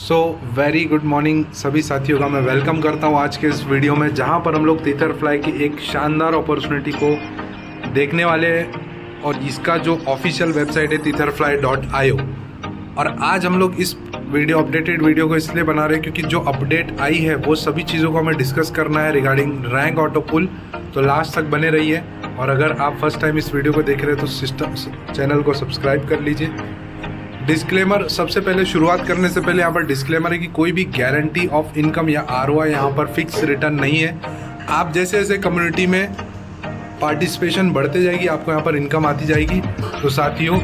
So very good morning सभी साथियों का मैं वेलकम करता हूं आज के इस वीडियो में, जहां पर हम लोग टीथरफ्लाई की एक शानदार अपॉर्चुनिटी को देखने वाले हैं और इसका जो ऑफिशियल वेबसाइट है tetherfly.io। और आज हम लोग इस अपडेटेड वीडियो को इसलिए बना रहे हैं क्योंकि जो अपडेट आई है वो सभी चीज़ों को हमें डिस्कस करना है रिगार्डिंग रैंक ऑटो पुल। तो लास्ट तक बने रहिए और अगर आप फर्स्ट टाइम इस वीडियो को देख रहे हैं तो चैनल को सब्सक्राइब कर लीजिए। डिस्क्लेमर, सबसे पहले शुरुआत करने से पहले यहाँ पर डिस्क्लेमर है कि कोई भी गारंटी ऑफ इनकम या ROI यहाँ पर फिक्स रिटर्न नहीं है। आप जैसे जैसे कम्युनिटी में पार्टिसिपेशन बढ़ते जाएगी आपको यहाँ पर इनकम आती जाएगी। तो साथियों,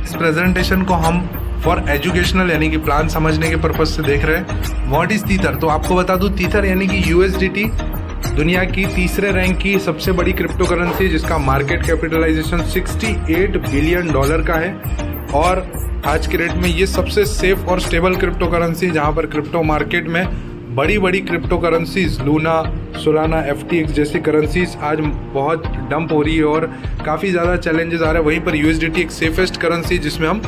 इस प्रेजेंटेशन को हम फॉर एजुकेशनल यानी कि प्लान समझने के पर्पज से देख रहे हैं। What is तीथर? तो आपको बता दूं, तीथर यानी कि USDT दुनिया की तीसरे रैंक की सबसे बड़ी क्रिप्टो करेंसी, जिसका मार्केट कैपिटलाइजेशन $68 बिलियन का है और आज के रेट में ये सबसे सेफ और स्टेबल क्रिप्टो करेंसी, जहां पर क्रिप्टो मार्केट में बड़ी बड़ी crypto currencies Luna, Solana, FTX जैसी करेंसीज आज बहुत डंप हो रही है और काफ़ी ज़्यादा चैलेंजेस आ रहे हैं। वहीं पर USDT एक सेफेस्ट करेंसी जिसमें हम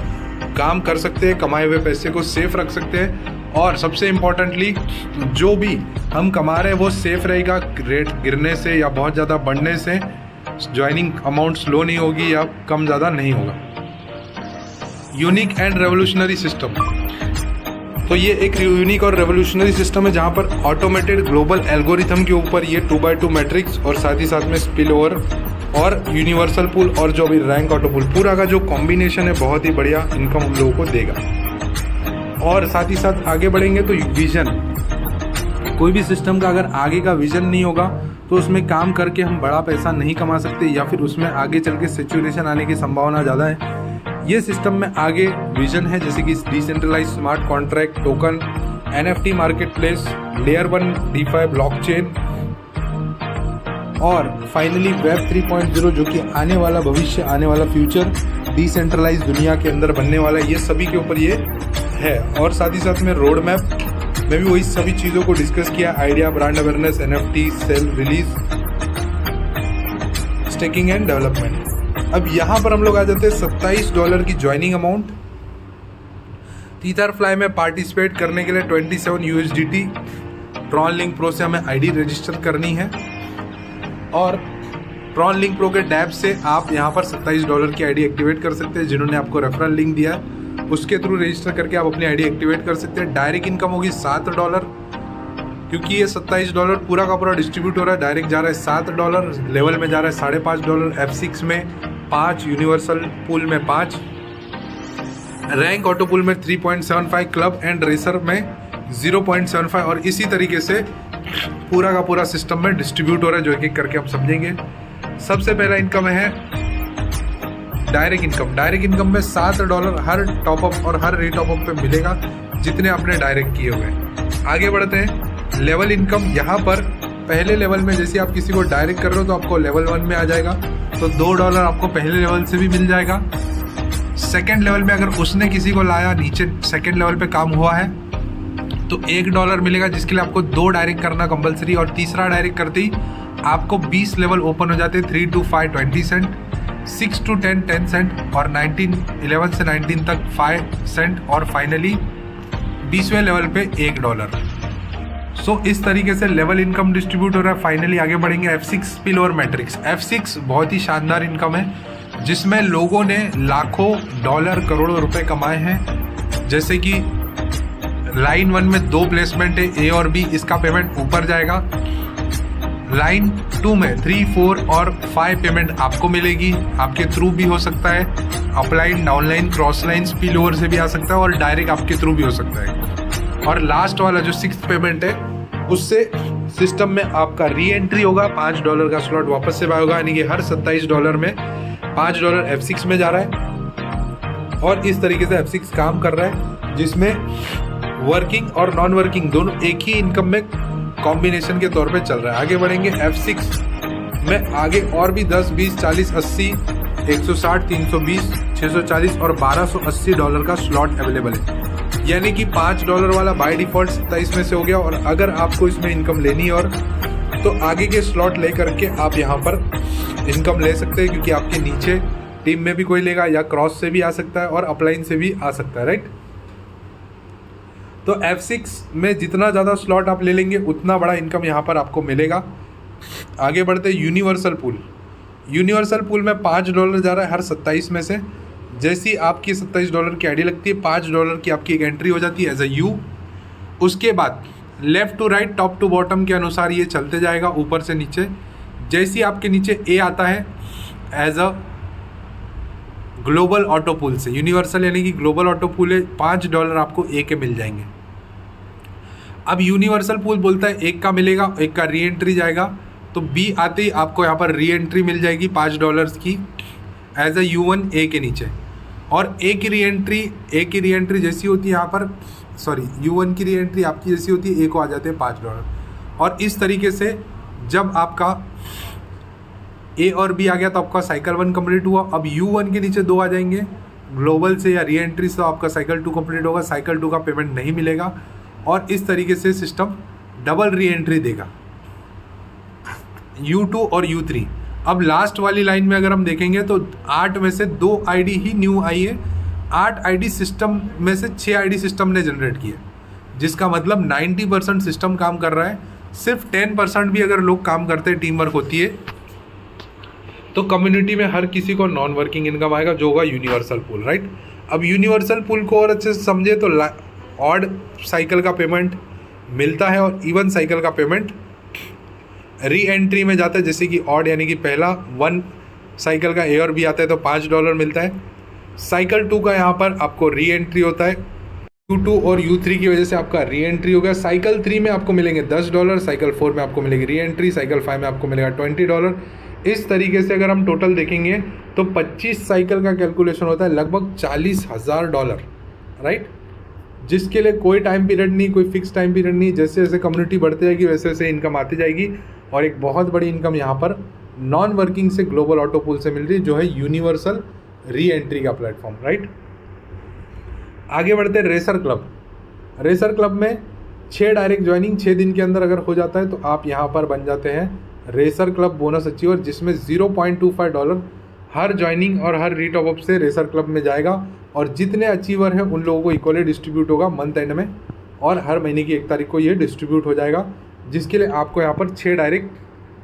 काम कर सकते हैं, कमाए हुए पैसे को सेफ रख सकते हैं और सबसे इम्पोर्टेंटली जो भी हम कमा रहे हैं वो सेफ रहेगा, रेट गिरने से या बहुत ज़्यादा बढ़ने से ज्वाइनिंग अमाउंट स्लो नहीं होगी या कम ज़्यादा नहीं होगा। यूनिक एंड रेवोल्यूशनरी सिस्टम, तो ये एक यूनिक और रेवोल्यूशनरी सिस्टम है जहां पर ऑटोमेटेड ग्लोबल एल्गोरिथम के ऊपर ये 2x2 मैट्रिक्स और साथ ही साथ में स्पिल ओवर और यूनिवर्सल पूल और जो भी रैंक ऑटो पूल, पूरा का जो कॉम्बिनेशन है बहुत ही बढ़िया इनकम हम लोगों को देगा। और साथ ही साथ आगे बढ़ेंगे तो विजन, कोई भी सिस्टम का अगर आगे का विजन नहीं होगा तो उसमें काम करके हम बड़ा पैसा नहीं कमा सकते या फिर उसमें आगे चल के सिचुएशन आने की संभावना ज़्यादा है। ये सिस्टम में आगे विजन है जैसे कि decentralize smart contract, token, NFT market place, layer 1 DeFi blockchain और फाइनली वेब 3.0 जो कि आने वाला भविष्य, आने वाला फ्यूचर डिसेंट्रलाइज दुनिया के अंदर बनने वाला है। ये सभी के ऊपर ये है और साथ ही साथ में रोड मैप में भी वही सभी चीज़ों को डिस्कस किया, idea, brand awareness, NFT, sale release, staking and development. अब यहाँ पर हम लोग आ जाते हैं $27 की ज्वाइनिंग अमाउंट। टीथरफ्लाई में पार्टिसिपेट करने के लिए 27 USDT ट्रॉन लिंक प्रो से हमें ID रजिस्टर करनी है और ट्रॉन लिंक प्रो के डैब से आप यहाँ पर $27 की ID एक्टिवेट कर सकते हैं। जिन्होंने आपको रेफरल लिंक दिया है उसके थ्रू रजिस्टर करके आप अपनी ID एक्टिवेट कर सकते हैं। डायरेक्ट इनकम होगी $7 क्योंकि ये $27 पूरा का पूरा डिस्ट्रीब्यूट हो रहा है। डायरेक्ट जा रहा है $7, लेवल में जा रहा है $5.5, F6 में 5, यूनिवर्सल पूल में 5, रैंक ऑटो पूल में 3.75, क्लब एंड रेसर में 0.75 और इसी तरीके से पूरा का पूरा सिस्टम में डिस्ट्रीब्यूट हो रहा है, जो एक एक करके हम समझेंगे। सबसे पहला इनकम है डायरेक्ट इनकम। डायरेक्ट इनकम में $7 हर टॉपअप और हर रीटॉपअप पे मिलेगा जितने आपने डायरेक्ट किए हुए हैं। आगे बढ़ते हैं, लेवल इनकम। यहाँ पर पहले लेवल में जैसे आप किसी को डायरेक्ट कर रहे हो तो आपको लेवल 1 में आ जाएगा, तो $2 आपको पहले लेवल से भी मिल जाएगा। सेकेंड लेवल में अगर उसने किसी को लाया, नीचे सेकेंड लेवल पे काम हुआ है तो $1 मिलेगा, जिसके लिए आपको 2 डायरेक्ट करना कंपलसरी और तीसरा डायरेक्ट करते ही आपको 20 लेवल ओपन हो जाते हैं। 3 to 5 20 सेंट, 6 to 10 10 सेंट और 11 से 19 तक 5 सेंट और फाइनली 20वें लेवल पे $1। सो इस तरीके से लेवल इनकम डिस्ट्रीब्यूट हो रहा है। फाइनली आगे बढ़ेंगे F6 spill over matrix. F6 बहुत ही शानदार इनकम है जिसमें लोगों ने लाखों डॉलर, करोड़ों रुपए कमाए हैं। जैसे कि लाइन 1 में 2 प्लेसमेंट है, A और B, इसका पेमेंट ऊपर जाएगा। लाइन 2 में 3, 4 और 5 पेमेंट आपको मिलेगी, आपके थ्रू भी हो सकता है, upline, downline, cross line, spill over से भी आ सकता है और डायरेक्ट आपके थ्रू भी हो सकता है। और लास्ट वाला जो 6th पेमेंट है उससे सिस्टम में आपका री एंट्री होगा, $5 का स्लॉट वापस से बाय होगा, यानी कि हर $27 में $5 F6 में जा रहा है और इस तरीके से F6 काम कर रहा है, जिसमें वर्किंग और नॉन वर्किंग दोनों एक ही इनकम में कॉम्बिनेशन के तौर पे चल रहा है। आगे बढ़ेंगे, F6 में आगे और भी 10, 20, 40, 80, 160, 320, 640 और $1280 का स्लॉट अवेलेबल है, यानी कि $5 वाला बाय डिफॉल्ट 27 में से हो गया। और अगर आपको इसमें इनकम लेनी है और तो आगे के स्लॉट ले करके आप यहाँ पर इनकम ले सकते हैं, क्योंकि आपके नीचे टीम में भी कोई लेगा या क्रॉस से भी आ सकता है और अपलाइन से भी आ सकता है, राइट। तो F6 में जितना ज़्यादा स्लॉट आप ले लेंगे उतना बड़ा इनकम यहाँ पर आपको मिलेगा। आगे बढ़ते यूनिवर्सल पूल। यूनिवर्सल पूल में $5 जा रहा है हर 27 में से। जैसी आपकी $27 की आईडी लगती है, $5 की आपकी एक एंट्री हो जाती है एज अ यू। उसके बाद left to right, top to bottom के अनुसार ये चलते जाएगा ऊपर से नीचे। जैसी आपके नीचे ए आता है as a global auto pool से, यूनिवर्सल यानी कि ग्लोबल ऑटो पूल है, $5 आपको ए के मिल जाएंगे। अब यूनिवर्सल पूल बोलता है एक का मिलेगा, एक का री एंट्री जाएगा, तो बी आते ही आपको यहाँ पर री एंट्री मिल जाएगी $5 की एज अ U1 ए के नीचे। और ए की री एंट्री जैसी होती है यहाँ पर, सॉरी U1 की री एंट्री आपकी जैसी होती है, ए को आ जाते हैं $5। और इस तरीके से जब आपका ए और बी आ गया तो आपका साइकिल 1 कंप्लीट हुआ। अब U1 के नीचे 2 आ जाएंगे ग्लोबल से या री एंट्री से, तो आपका साइकिल 2 कंप्लीट होगा, साइकिल 2 का पेमेंट नहीं मिलेगा। और इस तरीके से सिस्टम डबल री एंट्री देगा U2 और U3। अब लास्ट वाली लाइन में अगर हम देखेंगे तो 8 में से 2 आईडी ही न्यू आई है। 8 आईडी सिस्टम में से 6 आईडी सिस्टम ने जनरेट की है, जिसका मतलब 90% सिस्टम काम कर रहा है। सिर्फ 10% भी अगर लोग काम करते हैं, टीम वर्क होती है, तो कम्युनिटी में हर किसी को नॉन वर्किंग इनकम आएगा, जो होगा यूनिवर्सल पूल, राइट। अब यूनिवर्सल पूल को और अच्छे से समझे तो ऑड साइकिल का पेमेंट मिलता है और इवन साइकिल का पेमेंट री एंट्री में जाता है। जैसे कि ऑड यानी कि पहला 1 साइकिल का ए और बी आता है तो $5 मिलता है। साइकिल 2 का यहाँ पर आपको री एंट्री होता है, U2 और U3 की वजह से आपका री एंट्री हो गया। साइकिल 3 में आपको मिलेंगे $10, साइकिल 4 में आपको मिलेगी री एंट्री, साइकिल 5 में आपको मिलेगा $20। इस तरीके से अगर हम टोटल देखेंगे तो 25 साइकिल का कैलकुलेशन होता है, लगभग $40,000, राइट, जिसके लिए कोई टाइम पीरियड नहीं, कोई फिक्स टाइम पीरियड नहीं। जैसे जैसे कम्युनिटी बढ़ती जाएगी वैसे वैसे इनकम आती जाएगी। और एक बहुत बड़ी इनकम यहाँ पर नॉन वर्किंग से ग्लोबल ऑटो पूल से मिल रही है, जो है यूनिवर्सल री एंट्री का प्लेटफॉर्म, राइट। आगे बढ़ते हैं रेसर क्लब। रेसर क्लब में 6 डायरेक्ट ज्वाइनिंग 6 दिन के अंदर अगर हो जाता है तो आप यहाँ पर बन जाते हैं रेसर क्लब बोनस अचीवर, जिसमें $0.25 हर ज्वाइनिंग और हर रीटॉप अप से रेसर क्लब में जाएगा। और जितने अचीवर हैं उन लोगों को इक्वली डिस्ट्रीब्यूट होगा मंथ एंड में, और हर महीने की 1 तारीख को ये डिस्ट्रीब्यूट हो जाएगा, जिसके लिए आपको यहाँ पर 6 डायरेक्ट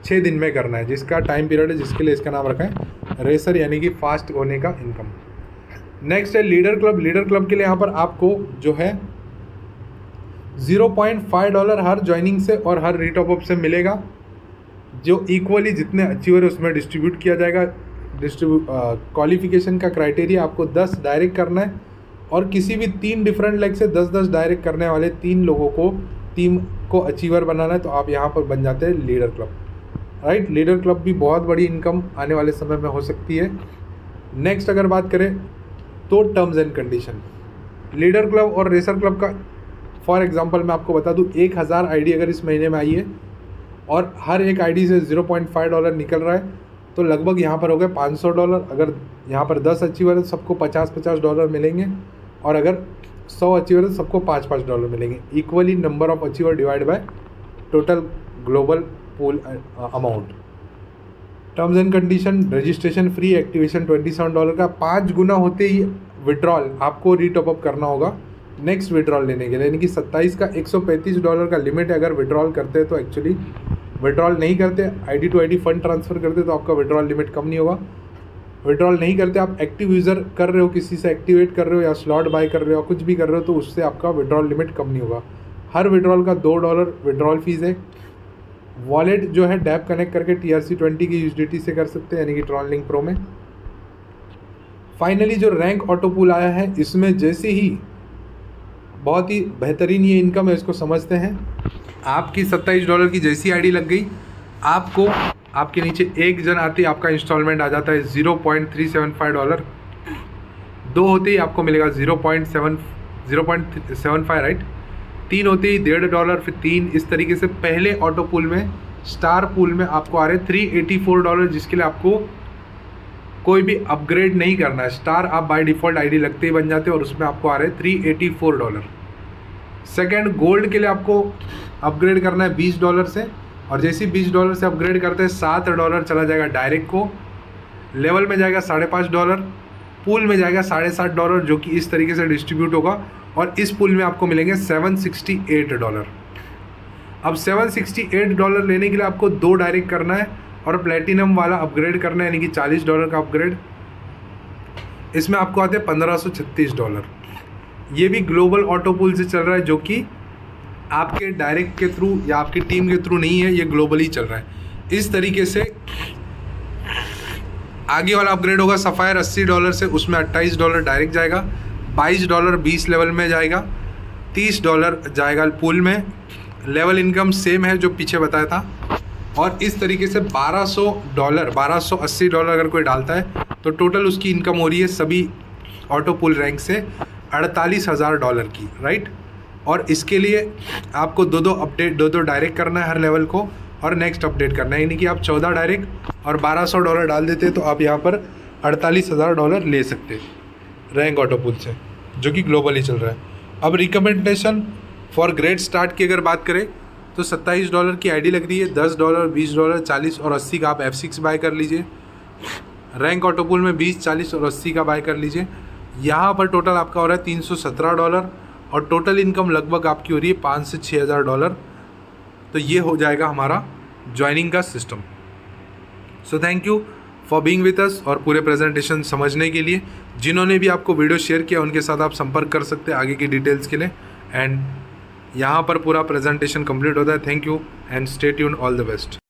6 दिन में करना है, जिसका टाइम पीरियड है, जिसके लिए इसका नाम रखा है रेसर, यानी कि फास्ट होने का इनकम। नेक्स्ट है लीडर क्लब। लीडर क्लब के लिए यहाँ पर आपको जो है $0.5 हर ज्वाइनिंग से और हर रीटॉप अप से मिलेगा, जो इक्वली जितने अचीवर है उसमें डिस्ट्रीब्यूट किया जाएगा। क्वालिफिकेशन का क्राइटेरिया आपको 10 डायरेक्ट करना है, और किसी भी 3 डिफरेंट लेग से 10-10 डायरेक्ट करने वाले 3 लोगों को टीम को अचीवर बनाना है, तो आप यहाँ पर बन जाते हैं leader club, right. Leader club भी बहुत बड़ी इनकम आने वाले समय में हो सकती है। नेक्स्ट अगर बात करें तो terms and condition. Leader club और रेसर क्लब का फॉर एग्जांपल मैं आपको बता दूं, 1000 आईडी अगर इस महीने में आई है और हर एक आईडी से $0.5 निकल रहा है, तो लगभग यहाँ पर हो गए $500। अगर यहाँ पर 10 अचीवर है तो सबको $50 मिलेंगे, और अगर 100 अचीवर है तो सबको $5 मिलेंगे। Equally number of achiever divide by total global pool amount. Terms and condition, registration free, activation $27 का, 5 गुना होते ही विड्रॉल आपको रीटॉप अप करना होगा नेक्स्ट विड्रॉल लेने के लिए, यानी कि 27 का $135 का लिमिट है। अगर विड्रॉल करते हैं तो एक्चुअली विड्रॉल नहीं करते, ID to ID fund transfer करते तो आपका विड्रॉल लिमिट कम नहीं होगा। विड्रॉल नहीं करते, आप एक्टिव यूज़र कर रहे हो, किसी से एक्टिवेट कर रहे हो या स्लॉट बाय कर रहे हो, कुछ भी कर रहे हो, तो उससे आपका विड्रॉल लिमिट कम नहीं होगा। हर विड्रॉल का $2 विड्रॉल फीस है। वॉलेट जो है डैप कनेक्ट करके TRC20 की USDT से कर सकते हैं, यानी कि ट्रॉनलिंक प्रो में। फाइनली जो रैंक ऑटो पूल आया है, इसमें जैसे ही बहुत ही बेहतरीन ये इनकम है, इसको समझते हैं। आपकी $27 की जैसी आईडी लग गई, आपको आपके नीचे एक जन आती है, आपका इंस्टॉलमेंट आ जाता है $0.375। 2 होते ही आपको मिलेगा 0.75, राइट। 3 होते ही $1.5, फिर 3, इस तरीके से पहले ऑटो पूल में, स्टार पूल में आपको आ रहे $384, जिसके लिए आपको कोई भी अपग्रेड नहीं करना है। स्टार आप बाय डिफ़ॉल्ट आईडी लगते ही बन जाते हैं, और उसमें आपको आ रहे हैं $384। सेकंड, गोल्ड के लिए आपको अपग्रेड करना है $20 से, और जैसे ही $20 से अपग्रेड करते हैं $7 चला जाएगा डायरेक्ट को, लेवल में जाएगा $5.5, पूल में जाएगा $7.5, जो कि इस तरीके से डिस्ट्रीब्यूट होगा। और इस पूल में आपको मिलेंगे $768। अब $768 लेने के लिए आपको 2 डायरेक्ट करना है और प्लेटिनम वाला अपग्रेड करना है, यानी कि $40 का अपग्रेड। इसमें आपको आते हैं $1536। ये भी ग्लोबल ऑटो पूल से चल रहा है, जो कि आपके डायरेक्ट के थ्रू या आपकी टीम के थ्रू नहीं है, ये ग्लोबली चल रहा है। इस तरीके से आगे वाला अपग्रेड होगा सफ़ायर $80 से, उसमें $28 डायरेक्ट जाएगा, $22 20 लेवल में जाएगा, $30 जाएगा पूल में। लेवल इनकम सेम है जो पीछे बताया था। और इस तरीके से $1280 अगर कोई डालता है तो टोटल उसकी इनकम हो रही है सभी ऑटो पूल रैंक से $48,000 की, राइट। और इसके लिए आपको दो डायरेक्ट करना है हर लेवल को और नेक्स्ट अपडेट करना है, यानी कि आप 14 डायरेक्ट और $1200 डाल देते तो आप यहाँ पर $48,000 ले सकते रैंक ऑटो पूल से, जो कि ग्लोबली चल रहा है। अब रिकमेंडेशन फॉर ग्रेट स्टार्ट की अगर बात करें तो $27 की आईडी लग रही है, $10 $20 40 और 80 का आप F6 बाय कर लीजिए। रैंक ऑटो पूल में 20 40 और 80 का बाय कर लीजिए। यहाँ पर टोटल आपका हो रहा है $317 और टोटल इनकम लगभग आपकी हो रही है $5,000 से $6,000। तो ये हो जाएगा हमारा ज्वाइनिंग का system. So thank you for being with us और पूरे प्रेजेंटेशन समझने के लिए। जिन्होंने भी आपको वीडियो शेयर किया उनके साथ आप संपर्क कर सकते हैं आगे की डिटेल्स के लिए। एंड यहाँ पर पूरा प्रेजेंटेशन कंप्लीट होता है। Thank you and stay tuned, all the best.